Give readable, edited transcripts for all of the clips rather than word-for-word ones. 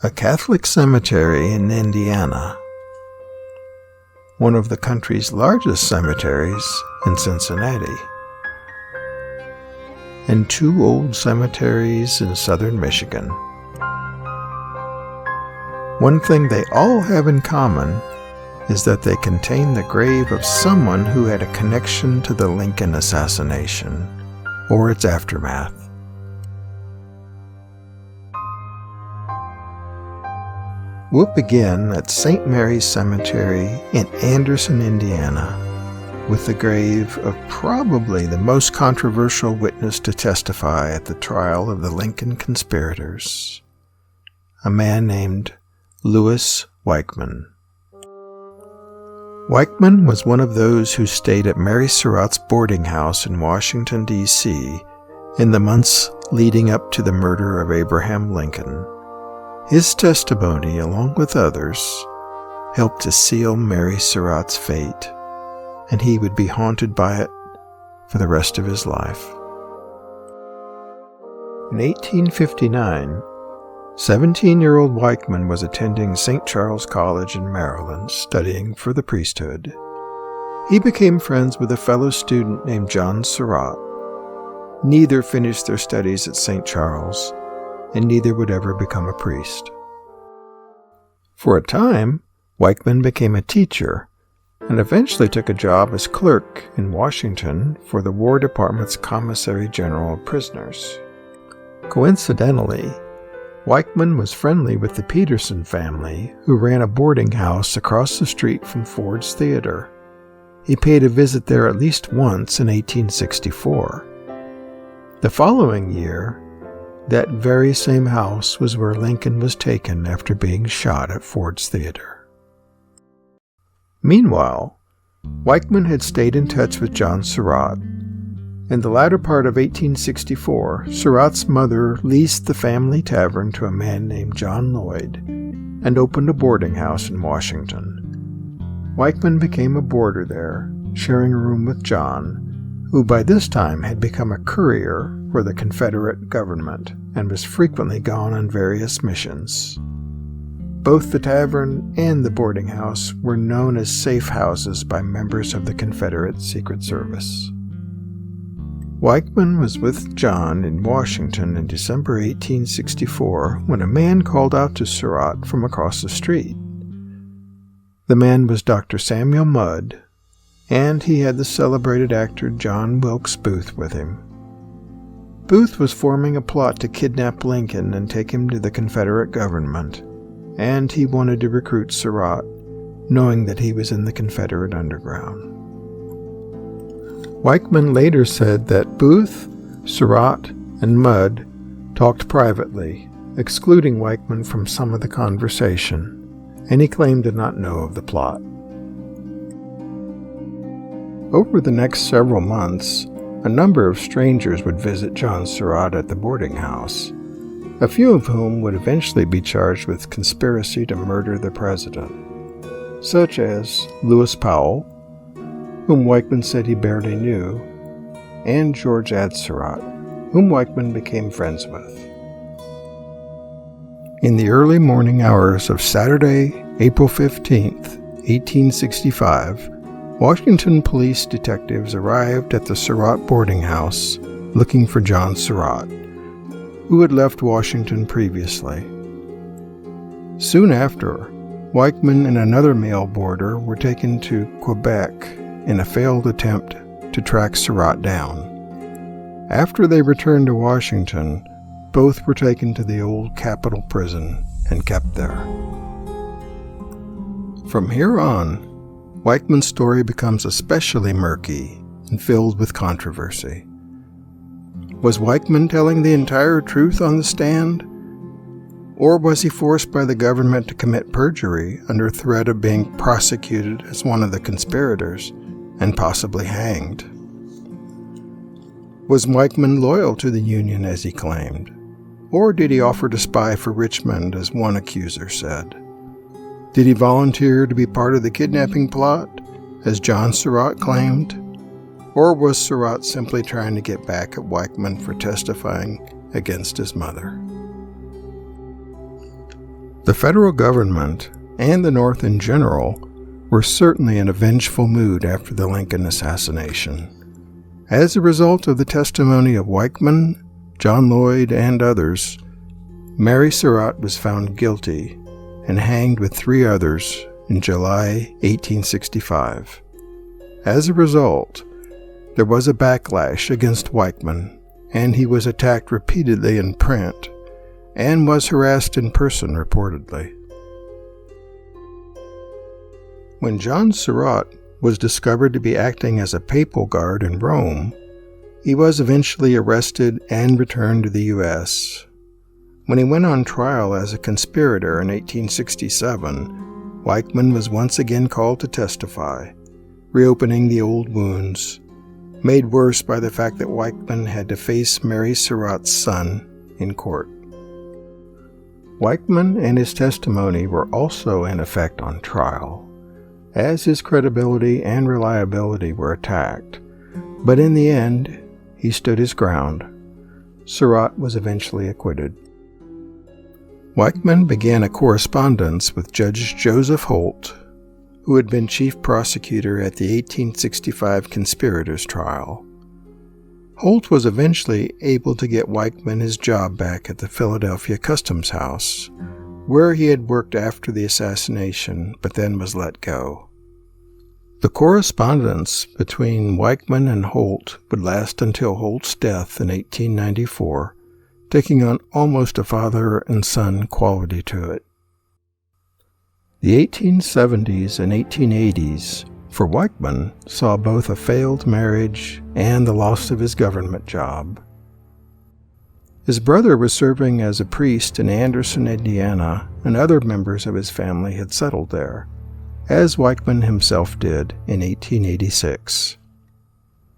a Catholic cemetery in Indiana, one of the country's largest cemeteries in Cincinnati, and two old cemeteries in southern Michigan. One thing they all have in common is that they contain the grave of someone who had a connection to the Lincoln assassination or its aftermath. We'll begin at St. Mary's Cemetery in Anderson, Indiana, with the grave of probably the most controversial witness to testify at the trial of the Lincoln Conspirators, a man named Weichmann. Weichmann was one of those who stayed at Mary Surratt's boarding house in Washington, D.C. in the months leading up to the murder of Abraham Lincoln. His testimony, along with others, helped to seal Mary Surratt's fate, and he would be haunted by it for the rest of his life. In 1859, 17-year-old Weichmann was attending St. Charles College in Maryland, studying for the priesthood. He became friends with a fellow student named John Surratt. Neither finished their studies at St. Charles, and neither would ever become a priest. For a time, Weichmann became a teacher, and eventually took a job as clerk in Washington for the War Department's Commissary General of Prisoners. Coincidentally, Weichmann was friendly with the Peterson family, who ran a boarding house across the street from Ford's Theater. He paid a visit there at least once in 1864. The following year, that very same house was where Lincoln was taken after being shot at Ford's Theater. Meanwhile, Weichmann had stayed in touch with John Surratt. In the latter part of 1864, Surratt's mother leased the family tavern to a man named John Lloyd and opened a boarding house in Washington. Weichmann became a boarder there, sharing a room with John, who by this time had become a courier for the Confederate government and was frequently gone on various missions. Both the tavern and the boarding house were known as safe houses by members of the Confederate Secret Service. Weichmann was with John in Washington in December 1864 when a man called out to Surratt from across the street. The man was Dr. Samuel Mudd, and he had the celebrated actor John Wilkes Booth with him. Booth was forming a plot to kidnap Lincoln and take him to the Confederate government, and he wanted to recruit Surratt, knowing that he was in the Confederate underground. Weichmann later said that Booth, Surratt, and Mudd talked privately, excluding Weichmann from some of the conversation, and he claimed to not know of the plot. Over the next several months, a number of strangers would visit John Surratt at the boarding house, a few of whom would eventually be charged with conspiracy to murder the president, such as Lewis Powell, whom Weichmann said he barely knew, and George Surratt, whom Weichmann became friends with. In the early morning hours of Saturday, April 15, 1865, Washington police detectives arrived at the Surratt boarding house looking for John Surratt, who had left Washington previously. Soon after, Weichmann and another male boarder were taken to Quebec in a failed attempt to track Surratt down. After they returned to Washington, both were taken to the old Capitol prison and kept there. From here on, Weichmann's story becomes especially murky and filled with controversy. Was Weichmann telling the entire truth on the stand? Or was he forced by the government to commit perjury under threat of being prosecuted as one of the conspirators and possibly hanged? Was Weichmann loyal to the Union as he claimed? Or did he offer to spy for Richmond as one accuser said? Did he volunteer to be part of the kidnapping plot, as John Surratt claimed? Or was Surratt simply trying to get back at Weichmann for testifying against his mother? The federal government, and the North in general, were certainly in a vengeful mood after the Lincoln assassination. As a result of the testimony of Weichmann, John Lloyd, and others, Mary Surratt was found guilty and hanged with 3 others in July 1865. As a result, there was a backlash against Weichmann, and he was attacked repeatedly in print and was harassed in person reportedly. When John Surratt was discovered to be acting as a papal guard in Rome, he was eventually arrested and returned to the U.S. When he went on trial as a conspirator in 1867, Weichmann was once again called to testify, reopening the old wounds, made worse by the fact that Weichmann had to face Mary Surratt's son in court. Weichmann and his testimony were also in effect on trial, as his credibility and reliability were attacked, but in the end, he stood his ground. Surratt was eventually acquitted. Weichmann began a correspondence with Judge Joseph Holt, who had been chief prosecutor at the 1865 Conspirators Trial. Holt was eventually able to get Weichmann his job back at the Philadelphia Customs House, where he had worked after the assassination but then was let go. The correspondence between Weichmann and Holt would last until Holt's death in 1894, taking on almost a father and son quality to it. The 1870s and 1880s for Weichmann saw both a failed marriage and the loss of his government job. His brother was serving as a priest in Anderson, Indiana, and other members of his family had settled there, as Weichmann himself did in 1886.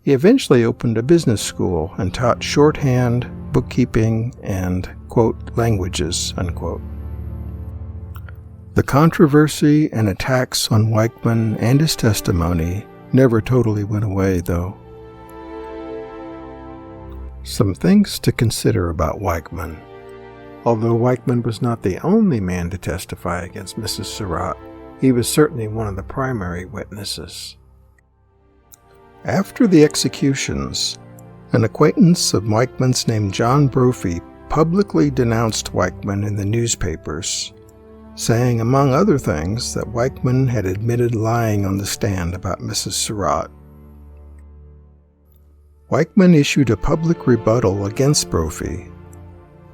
He eventually opened a business school and taught shorthand, bookkeeping, and, quote, languages, unquote. The controversy and attacks on Weichmann and his testimony never totally went away, though. Some things to consider about Weichmann. Although Weichmann was not the only man to testify against Mrs. Surratt, he was certainly one of the primary witnesses. After the executions, an acquaintance of Weichmann's named John Brophy publicly denounced Weichmann in the newspapers, saying, among other things, that Weichmann had admitted lying on the stand about Mrs. Surratt. Weichmann issued a public rebuttal against Brophy,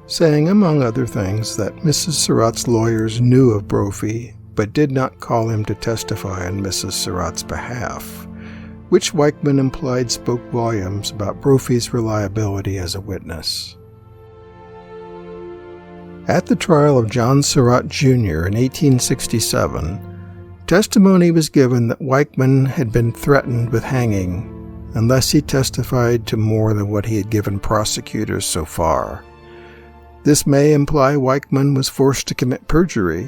saying, among other things, that Mrs. Surratt's lawyers knew of Brophy but did not call him to testify on Mrs. Surratt's behalf, which Weichmann implied spoke volumes about Brophy's reliability as a witness. At the trial of John Surratt Jr. in 1867, testimony was given that Weichmann had been threatened with hanging unless he testified to more than what he had given prosecutors so far. This may imply Weichmann was forced to commit perjury,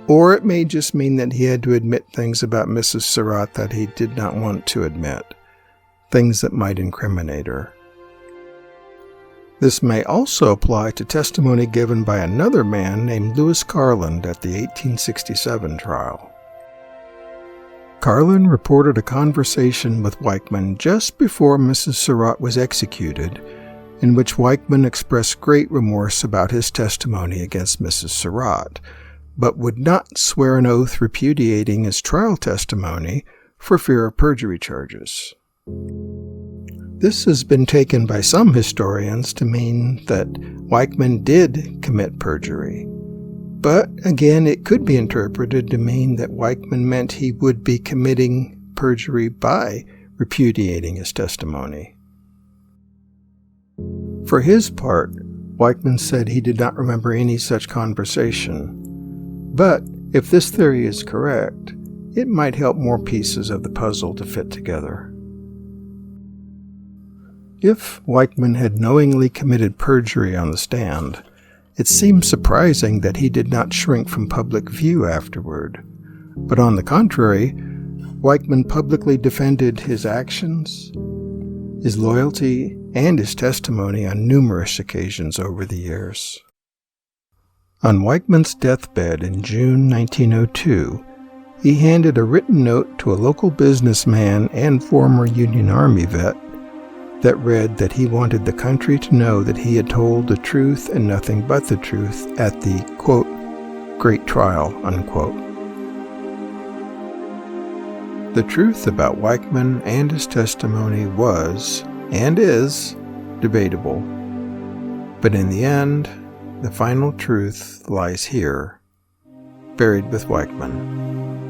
or it may just mean that he had to admit things about Mrs. Surratt that he did not want to admit, things that might incriminate her. This may also apply to testimony given by another man named Lewis Carland at the 1867 trial. Carland reported a conversation with Weichmann just before Mrs. Surratt was executed, in which Weichmann expressed great remorse about his testimony against Mrs. Surratt, but would not swear an oath repudiating his trial testimony for fear of perjury charges. This has been taken by some historians to mean that Weichmann did commit perjury, but again it could be interpreted to mean that Weichmann meant he would be committing perjury by repudiating his testimony. For his part, Weichmann said he did not remember any such conversation, but if this theory is correct, it might help more pieces of the puzzle to fit together. If Weichmann had knowingly committed perjury on the stand, it seems surprising that he did not shrink from public view afterward. But on the contrary, Weichmann publicly defended his actions, his loyalty, and his testimony on numerous occasions over the years. On Weichmann's deathbed in June 1902, he handed a written note to a local businessman and former Union Army vet that read that he wanted the country to know that he had told the truth and nothing but the truth at the, quote, great trial, unquote. The truth about Weichmann and his testimony was, and is, debatable. But in the end, the final truth lies here, buried with Weichmann.